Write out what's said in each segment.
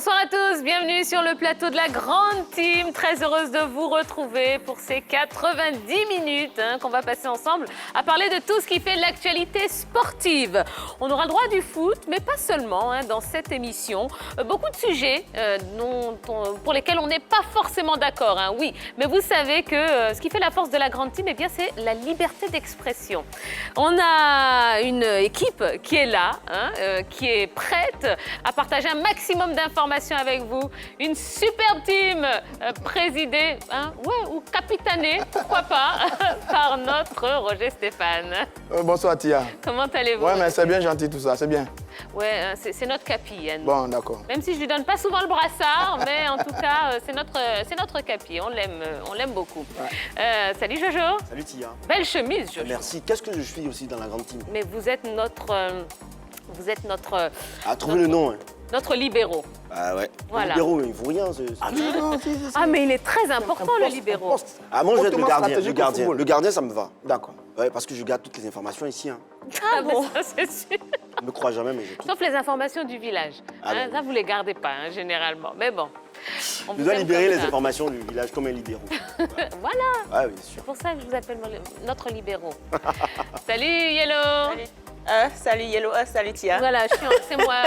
Bonsoir à tous, bienvenue sur le plateau de la Grande Team. Très heureuse de vous retrouver pour ces 90 minutes qu'on va passer ensemble à parler de tout ce qui fait l'actualité sportive. On aura le droit du foot, mais pas seulement dans cette émission. Beaucoup de sujets pour lesquels on n'est pas forcément d'accord, oui. Mais vous savez que ce qui fait la force de la Grande Team, c'est la liberté d'expression. On a une équipe qui est là, qui est prête à partager un maximum d'informations avec vous. Une superbe team présidée, ou capitanée, pourquoi pas, par notre Roger Stéphane. Bonsoir Tia. Comment allez-vous? Ouais, mais c'est bien gentil tout ça, c'est bien. Ouais, c'est notre capi. Bon, d'accord. Même si je lui donne pas souvent le brassard, mais en tout cas, c'est notre capi. On l'aime beaucoup. Ouais. Salut Jojo. Salut Tia. Belle chemise, Jojo. Merci. Qu'est-ce que je suis aussi dans la Grande Team? Mais vous êtes notre... Trouvez le nom. Notre libéraux. Ah ouais. Voilà. Le libéraux, il ne vaut rien. Mais il est très important, le libéraux. Ah, moi, je vais être le gardien. Le gardien, ça me va. D'accord. Ouais, parce que je garde toutes les informations ici. Ah bon, ça c'est sûr. Je ne me crois jamais, mais j'ai tout. Sauf les informations du village. Ça, vous ne les gardez pas, généralement. Mais bon. Je dois libérer les informations du village comme un libéraux. Voilà. Ah oui, c'est sûr. C'est pour ça que je vous appelle notre libéraux. Salut, Yellow. Salut. Salut Yellow, salut Tia. Voilà, c'est moi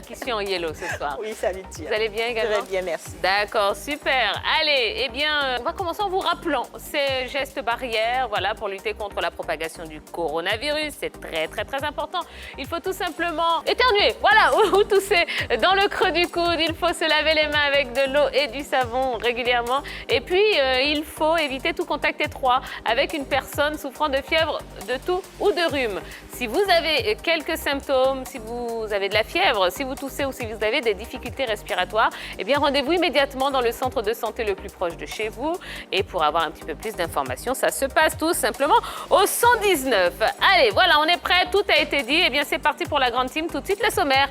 qui suis en Yellow ce soir. Oui, salut Tia. Vous allez bien également? Je vais bien, merci. D'accord, super. Allez, eh bien, on va commencer en vous rappelant ces gestes barrières, voilà, pour lutter contre la propagation du coronavirus. C'est très, très, très important. Il faut tout simplement éternuer, voilà, ou tousser dans le creux du coude. Il faut se laver les mains avec de l'eau et du savon régulièrement. Et puis, il faut éviter tout contact étroit avec une personne souffrant de fièvre, de toux ou de rhume. Si vous avez quelques symptômes, si vous avez de la fièvre, si vous toussez ou si vous avez des difficultés respiratoires, eh bien rendez-vous immédiatement dans le centre de santé le plus proche de chez vous. Et pour avoir un petit peu plus d'informations, ça se passe tout simplement au 119. Allez, voilà, on est prêt, tout a été dit. Eh bien, c'est parti pour la Grande Team. Tout de suite, le sommaire.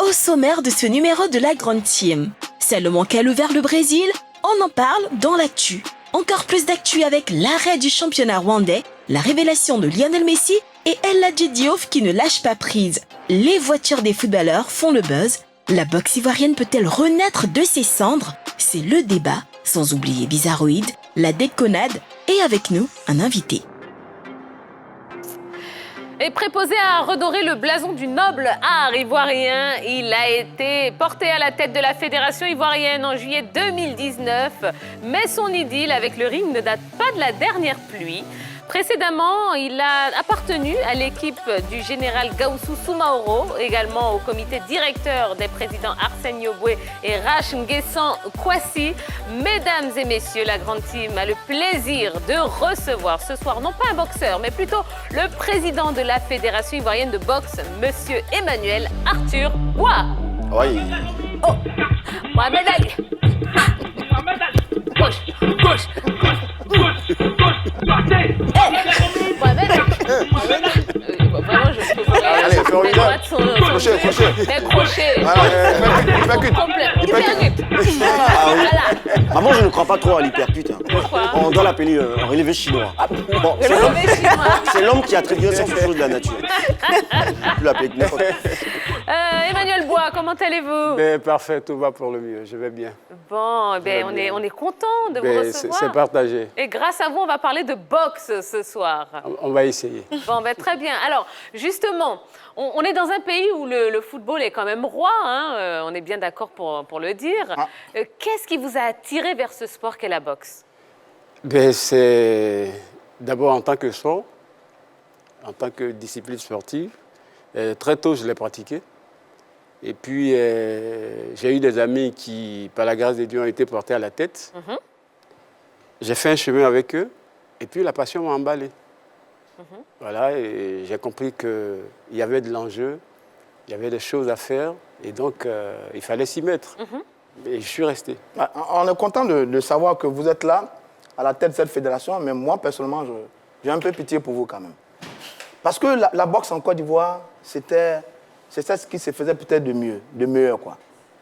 Au sommaire de ce numéro de la Grande Team, Salomon Kalou vers le Brésil, on en parle dans l'actu. Encore plus d'actu avec l'arrêt du championnat rwandais, la révélation de Lionel Messi et El Hadji Diouf qui ne lâche pas prise. Les voitures des footballeurs font le buzz. La boxe ivoirienne peut-elle renaître de ses cendres? C'est le débat, sans oublier Bizarroïde, la déconnade et avec nous, un invité. Et préposé à redorer le blason du noble art ivoirien, il a été porté à la tête de la Fédération ivoirienne en juillet 2019. Mais son idylle avec le ring ne date pas de la dernière pluie. Précédemment, il a appartenu à l'équipe du général Gaoussou Soumaoro, également au comité directeur des présidents Arsène Yoboué et Rach Nguessan Kwasi. Mesdames et messieurs, la Grande Team a le plaisir de recevoir ce soir, non pas un boxeur, mais plutôt le président de la Fédération ivoirienne de boxe, monsieur Emmanuel Arthur Bois. Oui. Oh, Mohamed Ali. Gauche, gauche, gauche. Mohamed Ali. Vraiment, je peux pas. Allez, les droites sont crochet. les crochets. Hypercute. Voilà. Avant, je ne crois pas trop à l'hypercute. Pourquoi? On doit l'appeler un relevé chinois. Bon, c'est l'homme qui attribue un sens aux choses de la nature. On peut l'appeler n'importe quoi. Emmanuel Bois, comment allez-vous? Parfait, tout va pour le mieux, je vais bien. Bon, on est content de vous recevoir. C'est partagé. Et grâce à vous, on va parler de boxe ce soir. On va essayer. Bon, très bien. Alors, justement, on est dans un pays où le football est quand même roi, on est bien d'accord pour le dire. Qu'est-ce qui vous a attiré vers ce sport qu'est la boxe? C'est d'abord en tant que sport, en tant que discipline sportive. Très tôt, je l'ai pratiqué. Et puis, j'ai eu des amis qui, par la grâce de Dieu, ont été portés à la tête. J'ai fait un chemin avec eux. Et puis, la passion m'a emballé. Voilà, et j'ai compris qu'il y avait de l'enjeu, il y avait des choses à faire. Et donc, il fallait s'y mettre. Et je suis resté. On est content de savoir que vous êtes là, à la tête de cette fédération. Mais moi, personnellement, j'ai un peu pitié pour vous quand même. Parce que la boxe en Côte d'Ivoire, c'est ce qui se faisait peut-être de meilleur, quoi.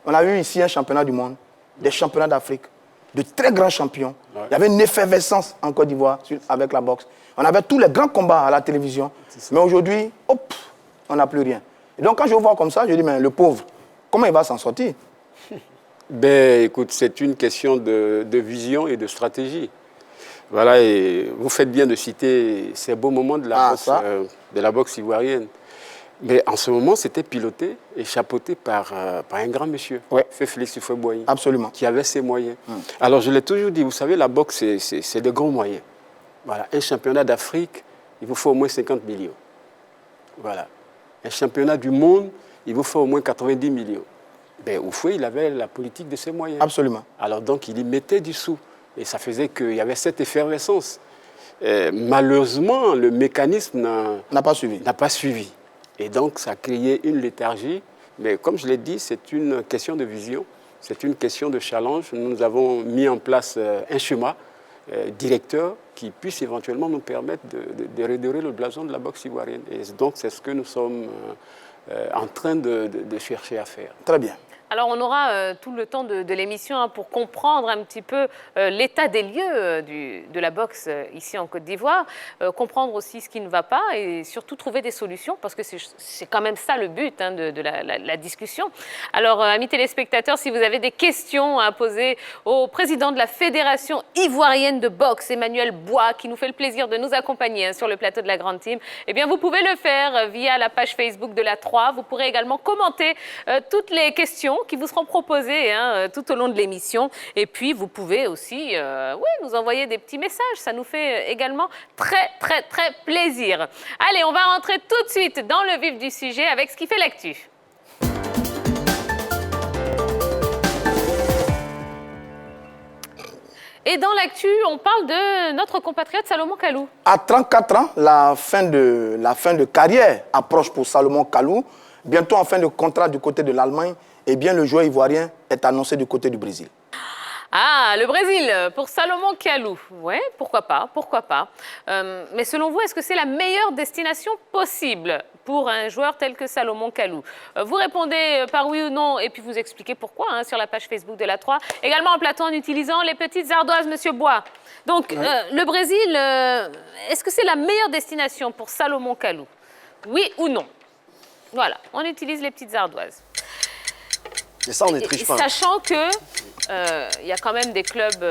On a eu ici un championnat du monde, des championnats d'Afrique, de très grands champions. Ouais. Il y avait une effervescence en Côte d'Ivoire avec la boxe. On avait tous les grands combats à la télévision. Mais aujourd'hui, hop, on n'a plus rien. Et donc, quand je vois comme ça, je dis, mais le pauvre, comment il va s'en sortir? Ben, écoute, c'est une question de vision et de stratégie. Voilà, et vous faites bien de citer ces beaux moments de la boxe ivoirienne. Mais en ce moment, c'était piloté et chapeauté par un grand monsieur, Félix Houphouët-Boigny, Absolument. qui avait ses moyens. Alors, je l'ai toujours dit, vous savez, la boxe, c'est de grands moyens. Voilà, un championnat d'Afrique, il vous faut au moins 50 millions. Voilà. Un championnat du monde, il vous faut au moins 90 millions. Ben, Houphouët, il avait la politique de ses moyens. Absolument. Alors donc, il y mettait du sou. Et ça faisait qu'il y avait cette effervescence. Malheureusement, le mécanisme n'a pas suivi. N'a pas suivi. Et donc, ça a créé une léthargie. Mais comme je l'ai dit, c'est une question de vision, c'est une question de challenge. Nous avons mis en place un schéma directeur qui puisse éventuellement nous permettre de redorer le blason de la boxe ivoirienne. Et donc, c'est ce que nous sommes en train de chercher à faire. Très bien. Alors, on aura tout le temps de l'émission pour comprendre un petit peu l'état des lieux de la boxe ici en Côte d'Ivoire, comprendre aussi ce qui ne va pas et surtout trouver des solutions parce que c'est quand même ça le but de la discussion. Alors, amis téléspectateurs, si vous avez des questions à poser au président de la Fédération ivoirienne de boxe, Emmanuel Bois, qui nous fait le plaisir de nous accompagner sur le plateau de la Grande Team, eh bien, vous pouvez le faire via la page Facebook de la 3. Vous pourrez également commenter toutes les questions qui vous seront proposées tout au long de l'émission. Et puis, vous pouvez aussi nous envoyer des petits messages. Ça nous fait également très, très, très plaisir. Allez, on va rentrer tout de suite dans le vif du sujet avec ce qui fait l'actu. Et dans l'actu, on parle de notre compatriote Salomon Kalou. À 34 ans, la fin de carrière approche pour Salomon Kalou. Bientôt en fin de contrat du côté de l'Allemagne, eh bien, le joueur ivoirien est annoncé du côté du Brésil. Ah, le Brésil pour Salomon Kalou. Ouais, pourquoi pas, pourquoi pas. Mais selon vous, est-ce que c'est la meilleure destination possible pour un joueur tel que Salomon Kalou? Vous répondez par oui ou non et puis vous expliquez pourquoi sur la page Facebook de la 3. Également en plateau en utilisant les petites ardoises, Monsieur Bois. Donc, le Brésil, est-ce que c'est la meilleure destination pour Salomon Kalou? Oui ou non? Voilà, on utilise les petites ardoises. Et ça, on ne triche pas. Sachant que y a quand même des clubs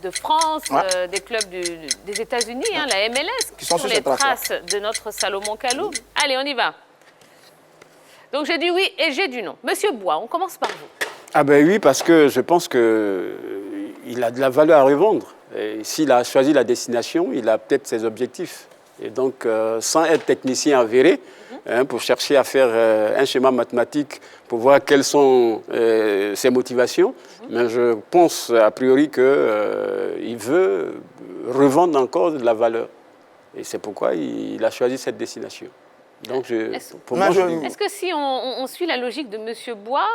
de France, des clubs des États-Unis, la MLS, qui sont les traces de notre Salomon Kalou. Allez, on y va. Donc j'ai dit oui et j'ai dit non. Monsieur Bois, on commence par vous. Ah ben oui, parce que je pense qu'il a de la valeur à revendre. S'il a choisi la destination, il a peut-être ses objectifs. Et donc, sans être technicien avéré, pour chercher à faire un schéma mathématique pour voir quelles sont ses motivations, mais je pense a priori qu'il veut revendre encore de la valeur. Et c'est pourquoi il a choisi cette destination. Donc, est-ce que si on suit la logique de M. Bois,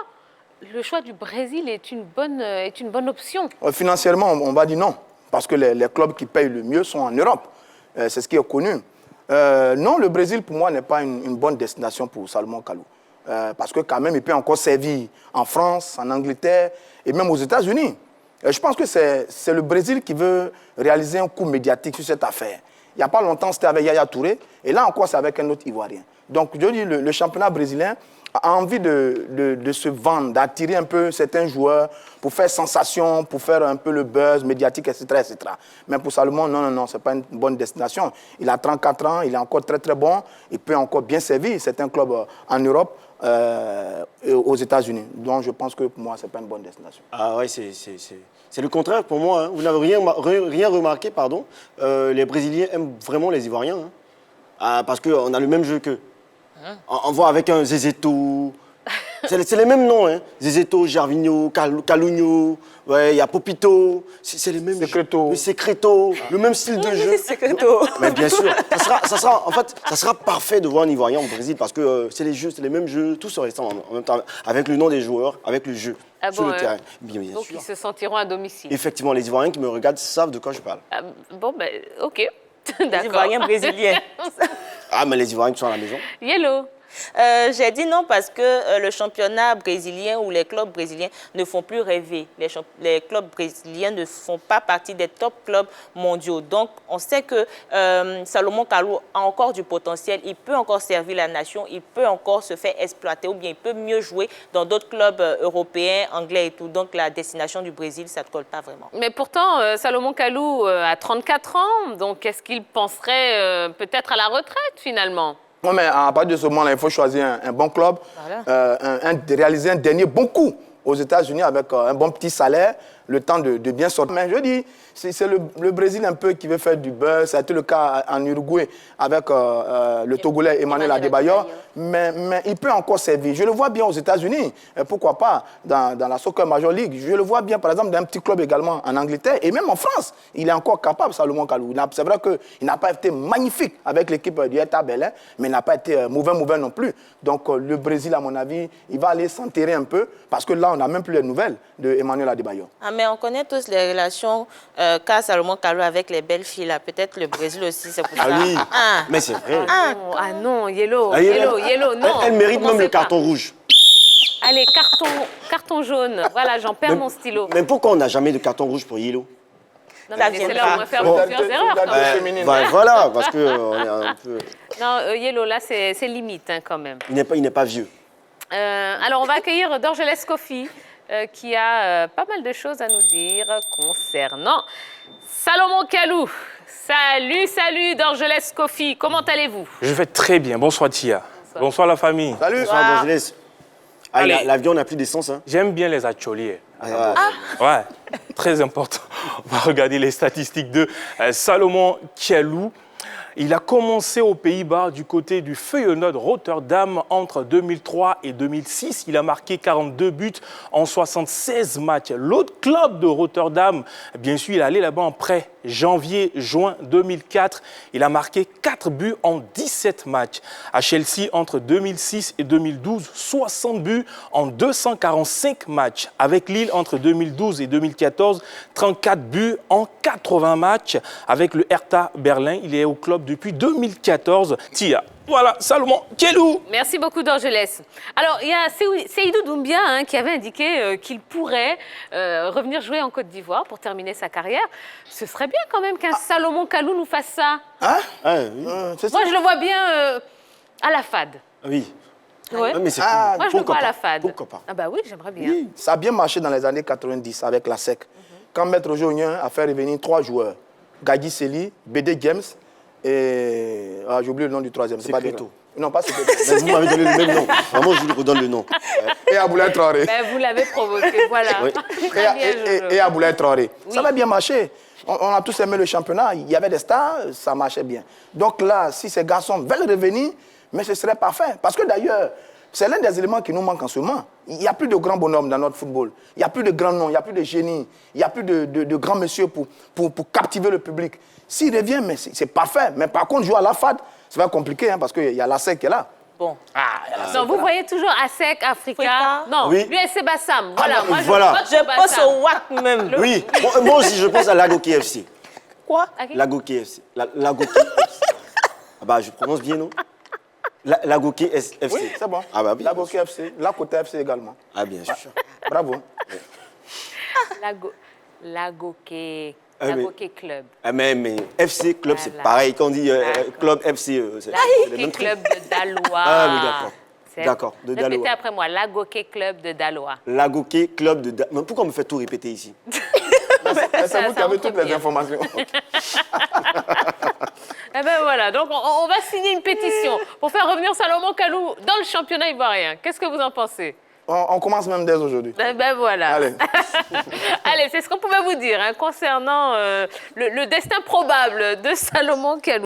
le choix du Brésil est une bonne option? Financièrement, on va dire non, parce que les clubs qui payent le mieux sont en Europe. C'est ce qui est connu. Non, le Brésil, pour moi, n'est pas une bonne destination pour Salomon Kalou. Parce que quand même, il peut encore servir en France, en Angleterre et même aux États-Unis. Je pense que c'est le Brésil qui veut réaliser un coup médiatique sur cette affaire. Il n'y a pas longtemps, c'était avec Yaya Touré, et là encore, c'est avec un autre Ivoirien. Donc, je dis, le championnat brésilien a envie de se vendre, d'attirer un peu certains joueurs pour faire sensation, pour faire un peu le buzz médiatique, etc. etc. Mais pour Salomon, non, ce n'est pas une bonne destination. Il a 34 ans, il est encore très, très bon. Il peut encore bien servir certains clubs en Europe et aux États-Unis. Donc, je pense que pour moi, ce n'est pas une bonne destination. Ah ouais, c'est le contraire pour moi. Vous n'avez rien remarqué, pardon. Les Brésiliens aiment vraiment les Ivoiriens. Parce qu'on a le même jeu qu'eux. On voit avec un Zezeto, c'est les mêmes noms, Zezeto, Gervinho, Calunho, il y a Popito, c'est les mêmes. Secreto. Secreto, le même style de jeu. Secreto. Mais bien sûr, ça sera parfait de voir un Ivoirien au Brésil parce que c'est les mêmes jeux, tout se ressemble en même temps, avec le nom des joueurs, avec le jeu sur le terrain. Bien donc sûr. ils se sentiront à domicile. Effectivement, les Ivoiriens qui me regardent savent de quoi je parle. Ok. Les Ivoiriens brésiliens. Ah, mais les Ivoiriens qui sont à la maison. Yellow. J'ai dit non parce que le championnat brésilien ou les clubs brésiliens ne font plus rêver. Les clubs brésiliens ne font pas partie des top clubs mondiaux. Donc, on sait que Salomon Kalou a encore du potentiel. Il peut encore servir la nation. Il peut encore se faire exploiter ou bien il peut mieux jouer dans d'autres clubs européens, anglais et tout. Donc, la destination du Brésil, ça ne colle pas vraiment. Mais pourtant, Salomon Kalou a 34 ans. Donc, est-ce qu'il penserait peut-être à la retraite finalement? Non, mais à partir de ce moment-là, il faut choisir un bon club, Voilà. réaliser un dernier bon coup aux États-Unis avec un bon petit salaire, le temps de bien sortir. Mais je dis, c'est le Brésil un peu qui veut faire du beurre. Ça a été le cas en Uruguay avec le Togolais Emmanuel Adebayor. Mais il peut encore servir. Je le vois bien aux États-Unis. Pourquoi pas dans la Soccer Major League. Je le vois bien, par exemple, dans un petit club également en Angleterre. Et même en France, il est encore capable, Salomon Kalou. C'est vrai qu'il n'a pas été magnifique avec l'équipe du Hertha Berlin, mais il n'a pas été mauvais non plus. Donc le Brésil, à mon avis, il va aller s'enterrer un peu parce que là, on n'a même plus les nouvelles de Emmanuel Adebayor. Ah, mais on connaît tous les relations qu'a Salomon Kalou avec les belles filles. Là. Peut-être le Brésil aussi, c'est pour ça. Ah oui, Ah. mais c'est vrai. Ah non, Yellow, Ah, Yellow, non. Elle mérite même Commencez le pas. carton rouge. Allez, carton jaune. Voilà, j'en perds mon stylo. Mais pourquoi on n'a jamais de carton rouge pour Yellow? Non, Ça mais vient laissez-la au pas. moins faire Bon. plusieurs erreurs. quand même. Voilà, parce qu'on est un peu... Non, Yellow, là, c'est limite hein, quand même. Il n'est pas vieux. Alors, on va accueillir Dorgelès Kofi, qui a pas mal de choses à nous dire concernant Salomon Kalou. Salut, Dorgelès Kofi. Comment allez-vous? Je vais très bien. Bonsoir Tia. Bonsoir la famille. Salut. Bonsoir, Angeles. Ah, Allez. l'avion n'a plus d'essence, hein? J'aime bien les ateliers. Ah. Ouais, très important. On va regarder les statistiques de Salomon Kalou. Il a commencé aux Pays-Bas du côté du Feyenoord Rotterdam entre 2003 et 2006. Il a marqué 42 buts en 76 matchs. L'autre club de Rotterdam, bien sûr, il est allé là-bas en prêt. Janvier-juin 2004, il a marqué 4 buts en 17 matchs. À Chelsea, entre 2006 et 2012, 60 buts en 245 matchs. Avec Lille, entre 2012 et 2014, 34 buts en 80 matchs. Avec le Hertha Berlin, il est au club depuis 2014. Tia, voilà, Salomon Kalou. Merci beaucoup, Dorgelès. Alors, il y a Seydou Doumbia hein, qui avait indiqué qu'il pourrait revenir jouer en Côte d'Ivoire pour terminer sa carrière. Ce serait bien quand même qu'un Salomon Kalou nous fasse ça. Hein? Ah, oui. C'est ça? Moi, je le vois bien à la FAD. Oui. Ouais. Ah, mais c'est Ah, cool. Moi, je le Pourquoi vois à la pas? FAD. Pourquoi pas? Ah bah oui, j'aimerais bien. Oui, ça a bien marché dans les années 90 avec la SEC. Quand Maître Jonien a fait revenir 3 joueurs, Gadi Seli, BD Games et... Ah, j'ai oublié le nom du troisième. C'est pas Cléto. Non, pas c'est Mais vous m'avez donné le même nom. Vraiment, je vous redonne le nom. Et Aboulaye Traoré. Ben, vous l'avez provoqué, voilà. Oui. Très bien, Jojo. Et Aboulaye Traoré. Oui. Ça avait bien marché. On a tous aimé le championnat. Il y avait des stars, ça marchait bien. Donc là, si ces garçons veulent revenir, mais ce serait parfait. Parce que d'ailleurs, c'est l'un des éléments qui nous manque en ce moment. Il n'y a plus de grands bonhommes dans notre football. Il n'y a plus de grands noms, il n'y a plus de génies, il n'y a plus de grands messieurs pour captiver le public. S'il revient, mais c'est parfait. Mais par contre, jouer à la FAD, ça va être compliqué hein, parce qu'il y a la SEC qui est là. Bon. Non, vous voyez toujours ASEC, Africa. Africa. Non, Oui. l'USC Bassam. Voilà, non, moi voilà. je vote Je pour pense Bassam. au WAC même. Oui, moi aussi, je pense à Lago KFC. Quoi? À qui? Lago KFC. Lago KFC. Ah bah, je prononce bien, non? Lago KFC. Oui, c'est bon. Ah bah oui. La Goki FC, la Côte FC également. Ah bien sûr. Bravo. Lagoké Ah oui. Lagoké Club. Ah, mais FC Club, c'est Voilà. pareil. Quand on dit D'accord. Club FC, c'est le Lagoké même truc. Club de Daloa. Ah oui, d'accord. C'est- D'accord, de Répétez Daloa. après moi, Lagoké Club de Daloa. Lago Club de... Mais pourquoi on me fait tout répéter ici? C'est vous qui avez toutes les entrepire. informations. Eh ben voilà, donc on va signer une pétition pour faire revenir Salomon Kalou dans le championnat ivoirien. Qu'est-ce que vous en pensez? On commence même dès aujourd'hui. Eh ben voilà. Allez. Allez, c'est ce qu'on pouvait vous dire hein, concernant le destin probable de Salomon Kalou.